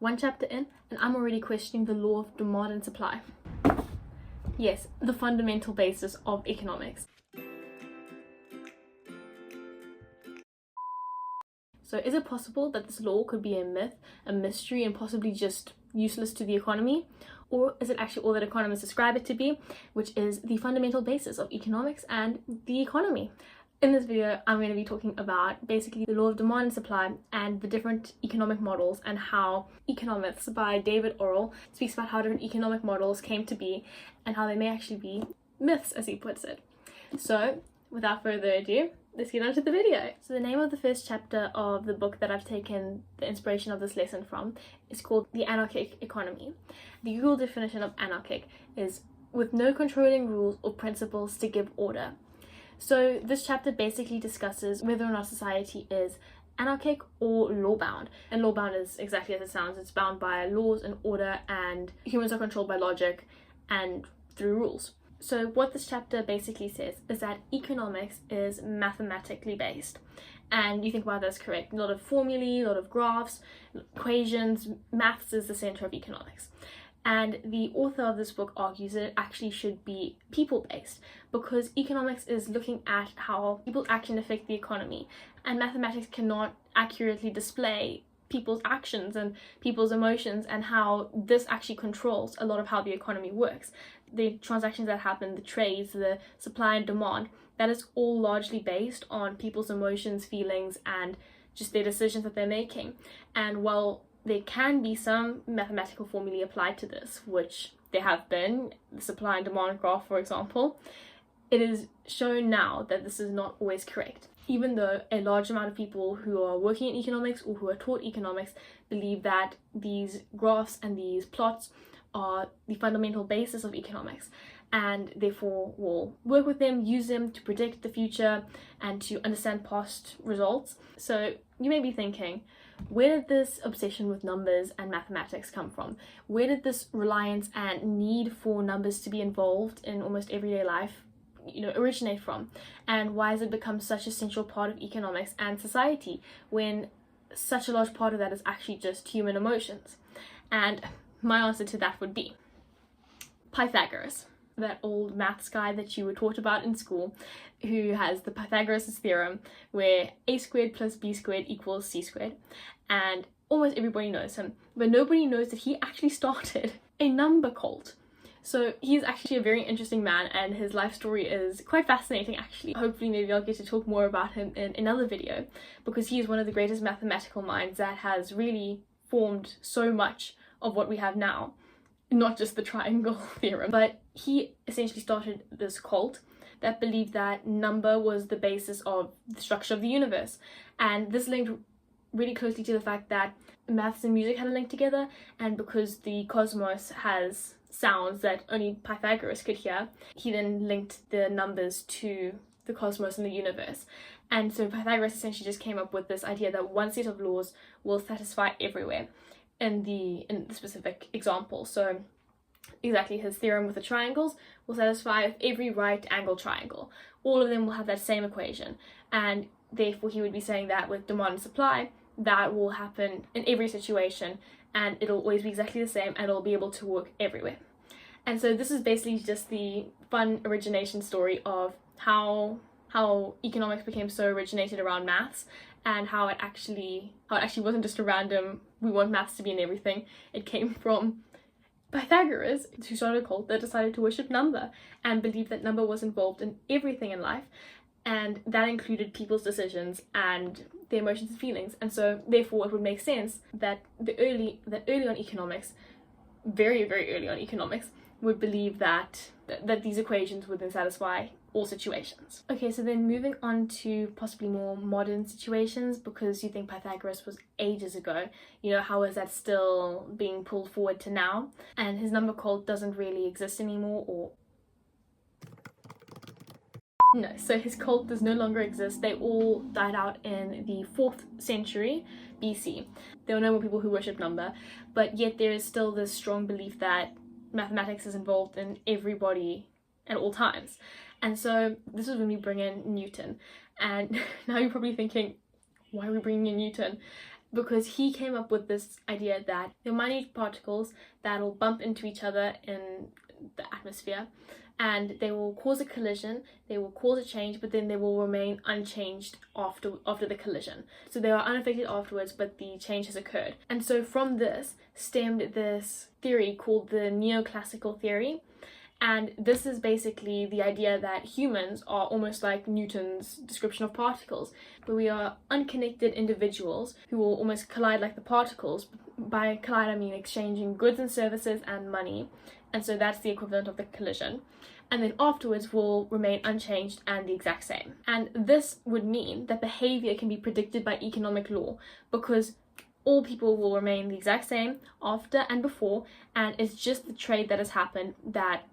One chapter in, and I'm already questioning the law of demand and supply. Yes, the fundamental basis of economics. So is it possible that this law could be a myth, a mystery, and possibly just useless to the economy? Or is it actually all that economists describe it to be, which is the fundamental basis of economics and the economy? In this video, I'm going to be talking about basically the law of demand and supply and the different economic models, and how Economyths by David Orrell speaks about how different economic models came to be and how they may actually be myths, as he puts it. So without further ado, let's get on to the video. So the name of the first chapter of the book that I've taken the inspiration of this lesson from is called The Anarchic Economy. The Google definition of anarchic is with no controlling rules or principles to give order. So this chapter basically discusses whether or not society is anarchic or law-bound. And law-bound is exactly as it sounds. It's bound by laws and order, and humans are controlled by logic and through rules. So what this chapter basically says is that economics is mathematically based. And you think, wow, that's correct. A lot of formulae, a lot of graphs, equations, maths is the center of economics. And the author of this book argues that it actually should be people-based, because economics is looking at how people's actions affect the economy, and mathematics cannot accurately display people's actions and people's emotions and how this actually controls a lot of how the economy works. The transactions that happen, the trades, the supply and demand, that is all largely based on people's emotions, feelings, and just their decisions that they're making. And while there can be some mathematical formulae applied to this, which there have been, the supply and demand graph, for example, it is shown now that this is not always correct. Even though a large amount of people who are working in economics or who are taught economics believe that these graphs and these plots are the fundamental basis of economics, and therefore will work with them, use them to predict the future and to understand past results. So you may be thinking, where did this obsession with numbers and mathematics come from? Where did this reliance and need for numbers to be involved in almost everyday life, originate from? And why has it become such a central part of economics and society when such a large part of that is actually just human emotions? And my answer to that would be Pythagoras, that old maths guy that you were taught about in school, who has the Pythagoras' theorem where a squared plus b squared equals c squared, and almost everybody knows him, but nobody knows that he actually started a number cult. So he's actually a very interesting man, and his life story is quite fascinating actually. Hopefully maybe I'll get to talk more about him in another video, because he is one of the greatest mathematical minds that has really formed so much of what we have now. Not just the triangle theorem, but he essentially started this cult that believed that number was the basis of the structure of the universe. And this linked really closely to the fact that maths and music had a link together, and because the cosmos has sounds that only Pythagoras could hear, he then linked the numbers to the cosmos and the universe. And so Pythagoras essentially just came up with this idea that one set of laws will satisfy everywhere in the specific example. So exactly, his theorem with the triangles will satisfy every right angle triangle. All of them will have that same equation, and therefore he would be saying that with demand and supply, that will happen in every situation, and it'll always be exactly the same, and it'll be able to work everywhere. And so this is basically just the fun origination story of how economics became so originated around maths, and how it actually wasn't just a random, we want maths to be in everything. It came from Pythagoras, who started a cult that decided to worship number and believed that number was involved in everything in life, and that included people's decisions and their emotions and feelings. And so therefore it would make sense that early on economics, very early on economics, would believe that these equations would then satisfy all situations. Okay, so then moving on to possibly more modern situations, because you think Pythagoras was ages ago, how is that still being pulled forward to now? And his number cult doesn't really exist anymore, or no, so his cult does no longer exist. They all died out in the 4th century BC. There were no more people who worship number, but yet there is still this strong belief that mathematics is involved in everybody at all times. And so this is when we bring in Newton. And now you're probably thinking, why are we bringing in Newton? because he came up with this idea that there are minute particles that will bump into each other in the atmosphere, and they will cause a collision, they will cause a change, but then they will remain unchanged after the collision. So they are unaffected afterwards, but the change has occurred. And so from this stemmed this theory called the neoclassical theory. And this is basically the idea that humans are almost like Newton's description of particles, where we are unconnected individuals who will almost collide like the particles. By collide, I mean exchanging goods and services and money. And so that's the equivalent of the collision. And then afterwards will remain unchanged and the exact same. And this would mean that behavior can be predicted by economic law, because all people will remain the exact same after and before, and it's just the trade that has happened that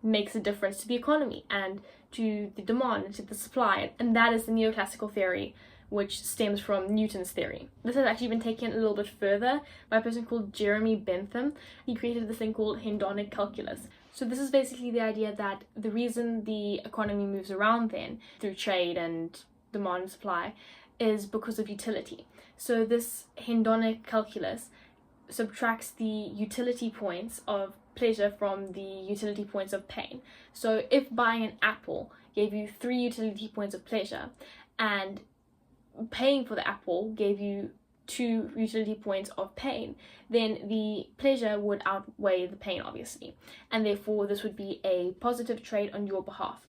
makes a difference to the economy and to the demand and to the supply. And that is the neoclassical theory, which stems from Newton's theory. This has actually been taken a little bit further by a person called Jeremy Bentham. He created this thing called hedonic calculus. So this is basically the idea that the reason the economy moves around then through trade and demand and supply is because of utility. So this hedonic calculus subtracts the utility points of pleasure from the utility points of pain. So if buying an apple gave you 3 utility points of pleasure, and paying for the apple gave you 2 utility points of pain, then the pleasure would outweigh the pain, obviously, and therefore this would be a positive trade on your behalf.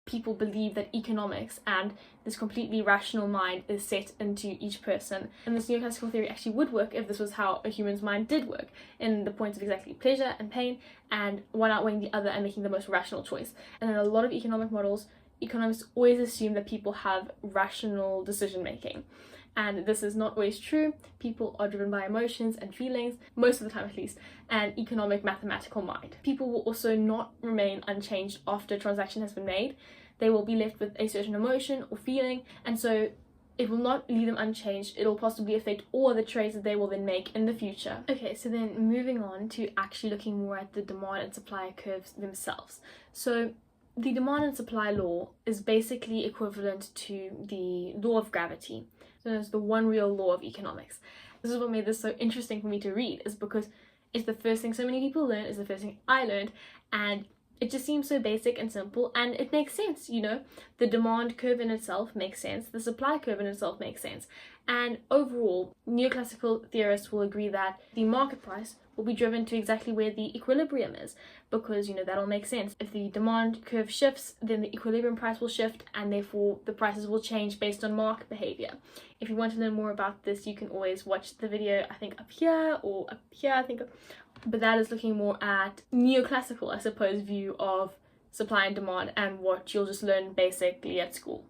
People believe that economics and this completely rational mind is set into each person, and this neoclassical theory actually would work if this was how a human's mind did work, in the points of exactly pleasure and pain, and one outweighing the other and making the most rational choice. And in a lot of economic models, economists always assume that people have rational decision making, and this is not always true. People are driven by emotions and feelings, most of the time at least, and economic mathematical mind. People will also not remain unchanged after a transaction has been made. They will be left with a certain emotion or feeling, and so it will not leave them unchanged. It'll possibly affect all other trades that they will then make in the future. Okay, so then moving on to actually looking more at the demand and supply curves themselves. So the demand and supply law is basically equivalent to the law of gravity. So it's the one real law of economics. This is what made this so interesting for me to read, is because it's the first thing so many people learn, it's the first thing I learned, and it just seems so basic and simple, and it makes sense, you know. The demand curve in itself makes sense, the supply curve in itself makes sense, and overall, neoclassical theorists will agree that the market price will be driven to exactly where the equilibrium is, because, you know, that'll make sense. If the demand curve shifts, then the equilibrium price will shift, and therefore the prices will change based on market behavior. If you want to learn more about this, you can always watch the video, I think up here or up here, I think, but that is looking more at neoclassical, I suppose, view of supply and demand and what you'll just learn basically at school.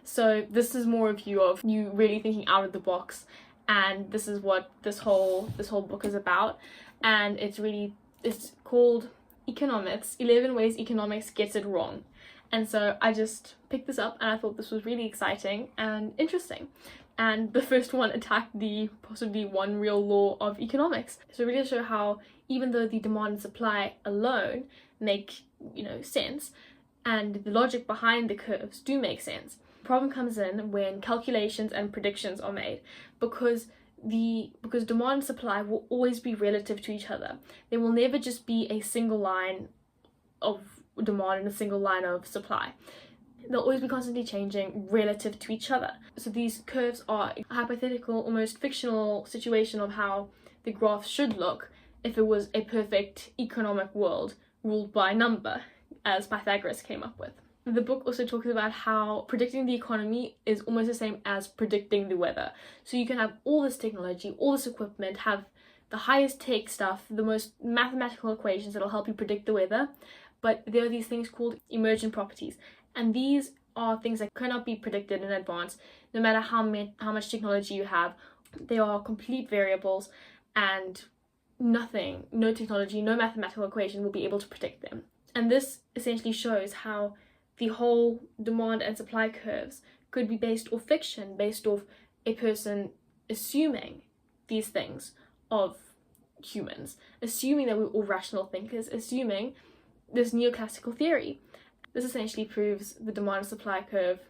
So this is more a view of you really thinking out of the box, and this is what this whole book is about. And it's called Economyths, 11 Ways Economics Gets It Wrong. And so I just picked this up and I thought this was really exciting and interesting. And the first one attacked the possibly one real law of economics. So really to show how even though the demand and supply alone make, you know, sense, and the logic behind the curves do make sense, the problem comes in when calculations and predictions are made, because demand and supply will always be relative to each other. There will never just be a single line of demand and a single line of supply. They'll always be constantly changing relative to each other. So these curves are a hypothetical, almost fictional situation of how the graph should look if it was a perfect economic world ruled by number, as Pythagoras came up with. The book also talks about how predicting the economy is almost the same as predicting the weather. So you can have all this technology, all this equipment, have the highest tech stuff, the most mathematical equations that'll help you predict the weather, but there are these things called emergent properties, and these are things that cannot be predicted in advance, no matter how much technology you have. They are complete variables, and no technology, no mathematical equation will be able to predict them. And this essentially shows how the whole demand and supply curves could be based off fiction, based off a person assuming these things of humans, assuming that we're all rational thinkers, assuming this neoclassical theory. This essentially proves the demand and supply curve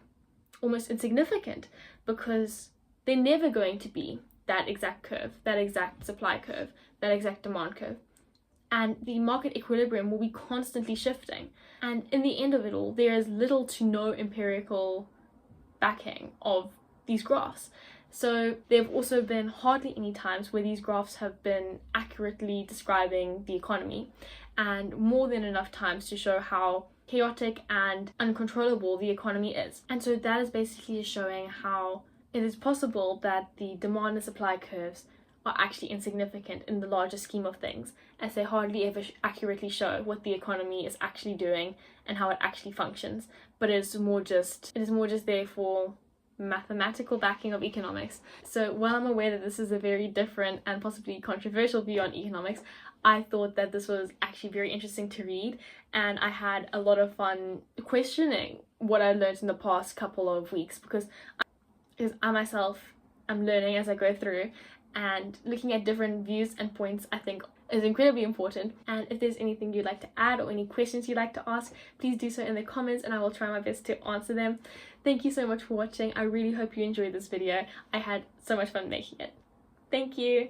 almost insignificant, because they're never going to be that exact curve, that exact supply curve, that exact demand curve. And the market equilibrium will be constantly shifting. And in the end of it all, there is little to no empirical backing of these graphs. So there have also been hardly any times where these graphs have been accurately describing the economy, and more than enough times to show how chaotic and uncontrollable the economy is. And so that is basically showing how it is possible that the demand and supply curves are actually insignificant in the larger scheme of things, as they hardly ever accurately show what the economy is actually doing and how it actually functions, but it is more just there for mathematical backing of economics. So while I'm aware that this is a very different and possibly controversial view on economics, I thought that this was actually very interesting to read, and I had a lot of fun questioning what I learned in the past couple of weeks, because I myself am learning as I go through, and looking at different views and points I think is incredibly important. And if there's anything you'd like to add or any questions you'd like to ask, please do so in the comments and I will try my best to answer them. Thank you so much for watching. I really hope you enjoyed this video. I had so much fun making it. Thank you.